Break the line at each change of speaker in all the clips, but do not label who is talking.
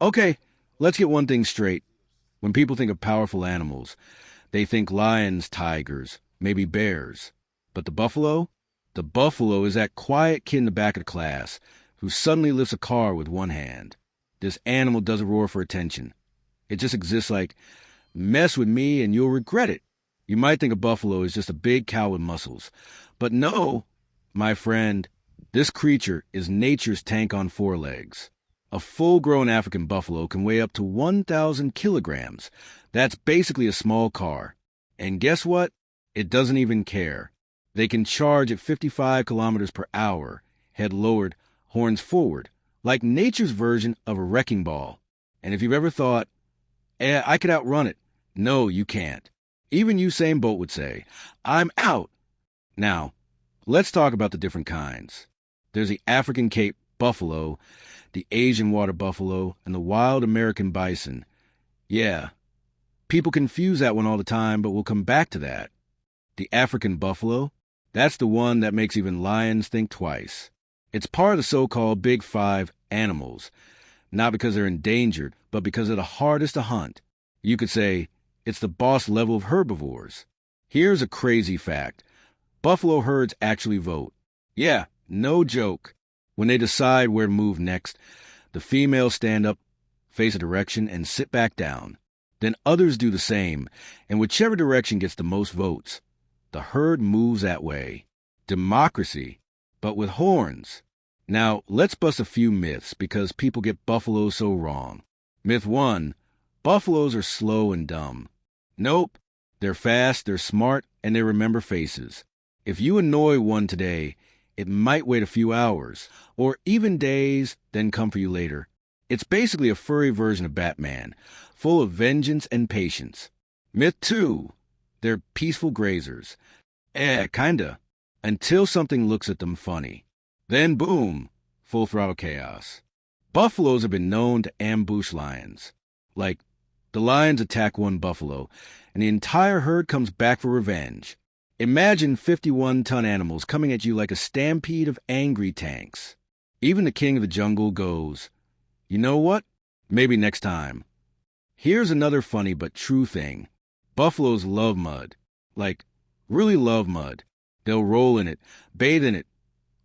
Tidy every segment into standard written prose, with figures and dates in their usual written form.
Okay, let's get one thing straight. When people think of powerful animals, they think lions, tigers, maybe bears. But the buffalo? The buffalo is that quiet kid in the back of the class who suddenly lifts a car with one hand. This animal doesn't roar for attention. It just exists like, mess with me and you'll regret it. You might think a buffalo is just a big cow with muscles. But no, my friend, this creature is nature's tank on four legs. A full-grown African buffalo can weigh up to 1,000 kilograms. That's basically a small car. And guess what? It doesn't even care. They can charge at 55 kilometers per hour, head lowered, horns forward, like nature's version of a wrecking ball. And if you've ever thought, I could outrun it, no, you can't. Even Usain Bolt would say, I'm out. Now, let's talk about the different kinds. There's the African Cape buffalo, the Asian water buffalo, and the wild American bison. Yeah, people confuse that one all the time, but we'll come back to that. The African buffalo, that's the one that makes even lions think twice. It's part of the so-called Big Five animals, not because they're endangered, but because they're the hardest to hunt. You could say it's the boss level of herbivores. Here's a crazy fact. Buffalo herds actually vote. Yeah, no joke. When they decide where to move next, the females stand up, face a direction, and sit back down. Then others do the same, and whichever direction gets the most votes, the herd moves that way. Democracy, but with horns. Now, let's bust a few myths because people get buffaloes so wrong. Myth 1, buffaloes are slow and dumb. Nope, they're fast, they're smart, and they remember faces. If you annoy one today, it might wait a few hours, or even days, then come for you later. It's basically a furry version of Batman, full of vengeance and patience. Myth 2, they're peaceful grazers. Kinda. Until something looks at them funny. Then boom, full throttle chaos. Buffaloes have been known to ambush lions. Like, the lions attack one buffalo, and the entire herd comes back for revenge. Imagine 51-ton animals coming at you like a stampede of angry tanks. Even the king of the jungle goes, you know what? Maybe next time. Here's another funny but true thing. Buffaloes love mud. Like, really love mud. They'll roll in it, bathe in it,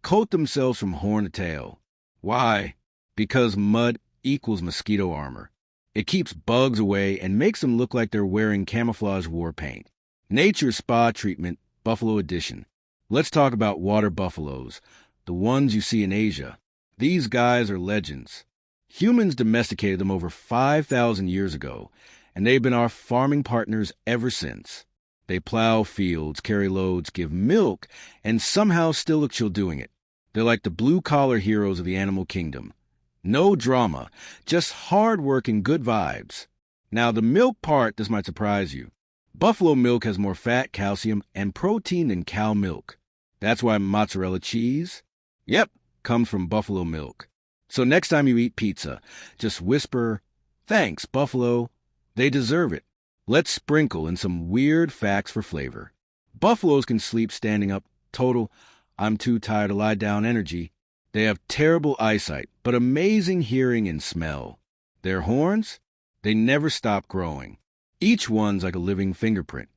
coat themselves from horn to tail. Why? Because mud equals mosquito armor. It keeps bugs away and makes them look like they're wearing camouflage war paint. Nature's spa treatment, Buffalo Edition. Let's talk about water buffaloes, the ones you see in Asia. These guys are legends. Humans domesticated them over 5,000 years ago, and they've been our farming partners ever since. They plow fields, carry loads, give milk, and somehow still look chill doing it. They're like the blue-collar heroes of the animal kingdom. No drama, just hard work and good vibes. Now, the milk part, this might surprise you. Buffalo milk has more fat, calcium, and protein than cow milk. That's why mozzarella cheese, comes from buffalo milk. So next time you eat pizza, just whisper, thanks, buffalo. They deserve it. Let's sprinkle in some weird facts for flavor. Buffaloes can sleep standing up, total, I'm too tired to lie down energy. They have terrible eyesight, but amazing hearing and smell. Their horns? They never stop growing. Each one's like a living fingerprint,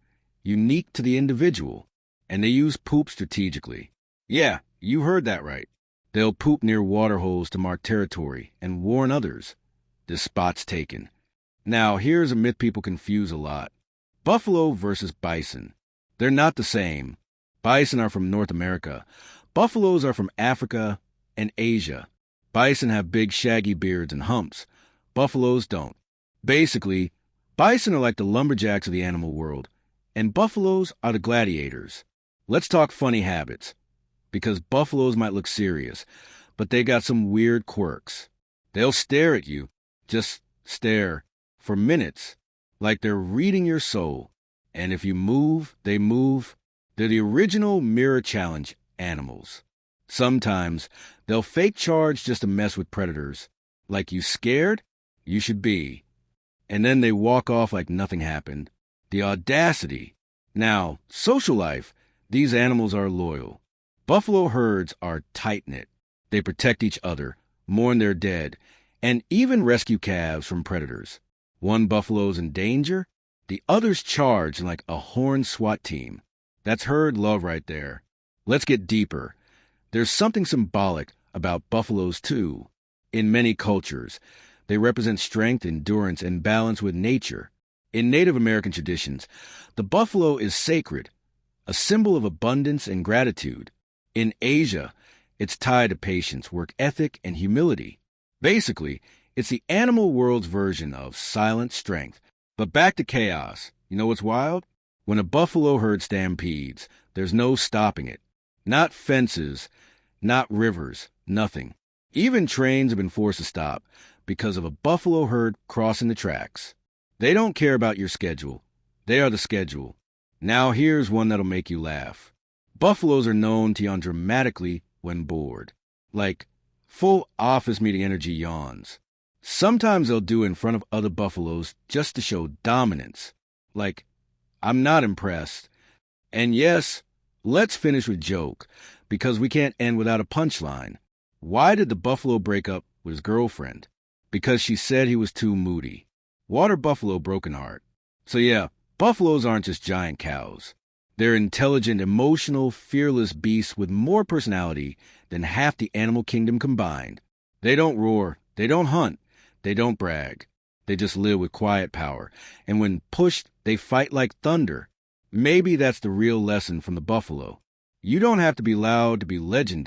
unique to the individual, and they use poop strategically. Yeah, you heard that right. They'll poop near water holes to mark territory and warn others. This spot's taken. Now, here's a myth people confuse a lot. Buffalo versus bison. They're not the same. Bison are from North America. Buffaloes are from Africa and Asia. Bison have big shaggy beards and humps. Buffaloes don't. Basically, bison are like the lumberjacks of the animal world, and buffaloes are the gladiators. Let's talk funny habits, because buffaloes might look serious, but they got some weird quirks. They'll stare at you, just stare, for minutes, like they're reading your soul. And if you move, they move. They're the original mirror challenge animals. Sometimes they'll fake charge just to mess with predators. Like, you scared? You should be. And then they walk off like nothing happened. The audacity. Now, social life, these animals are loyal. Buffalo herds are tight-knit. They protect each other, mourn their dead, and even rescue calves from predators. One buffalo's in danger, the others charge like a horned SWAT team. That's herd love right there. Let's get deeper. There's something symbolic about buffaloes, too. In many cultures, they represent strength, endurance, and balance with nature. In Native American traditions, the buffalo is sacred, a symbol of abundance and gratitude. In Asia, it's tied to patience, work ethic, and humility. Basically, it's the animal world's version of silent strength. But back to chaos. You know what's wild? When a buffalo herd stampedes, there's no stopping it. Not fences, not rivers, nothing. Even trains have been forced to stop because of a buffalo herd crossing the tracks. They don't care about your schedule. They are the schedule. Now here's one that'll make you laugh. Buffaloes are known to yawn dramatically when bored. Like full office meeting energy yawns. Sometimes they'll do it in front of other buffaloes just to show dominance. Like, I'm not impressed. And yes, let's finish with joke, because we can't end without a punchline. Why did the buffalo break up with his girlfriend? Because she said he was too moody. Water buffalo broken heart. So yeah, buffaloes aren't just giant cows. They're intelligent, emotional, fearless beasts with more personality than half the animal kingdom combined. They don't roar, they don't hunt, they don't brag. They just live with quiet power. And when pushed, they fight like thunder. Maybe that's the real lesson from the buffalo. You don't have to be loud to be legendary.